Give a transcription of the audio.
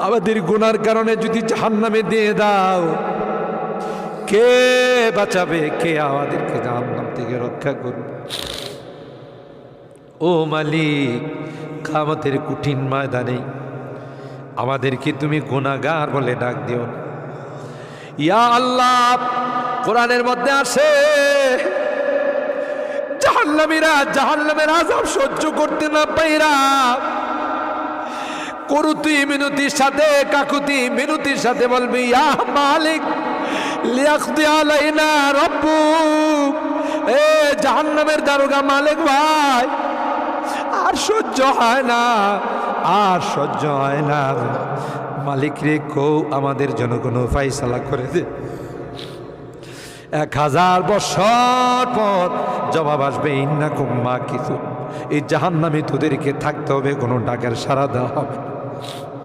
আমাদের গুনার কারণে যদি জাহান্নামে দিয়ে দাও, কে বাঁচাবে? কে আমাদেরকে জাহান্নাম থেকে রক্ষা করবে? ও মালিক, কিয়ামতের কঠিন ময়দানে আমাদেরকে তুমি গুনাহগার বলে ডাক দিও না। ইয়া আল্লাহ, কোরআনের মধ্যে আসে জাহান্নামীরা জাহান্নামের আযাব সহ্য করতে না পাইরা করুতি মিনতির সাথে, কাকুতি মিনতির সাথে বলবে, ইয়া মালিক লিয়াকদি আলাইনা রাব্বুক, এ জাহান্নামের দারোগা মালিক ভাই, আর সহ্য হয় না, আর সহ্য হয় না, মালিক রে কও আমাদের জন্য কোনো ফায়সালা করে দে। 1000 বছর পর জবাব আসবে, ইন্নাকুম মাকিসুন, এই জাহান্নামে তোদেরকে থাকতে হবে, কোনো ডাকের সাড়া দেওয়া হবে।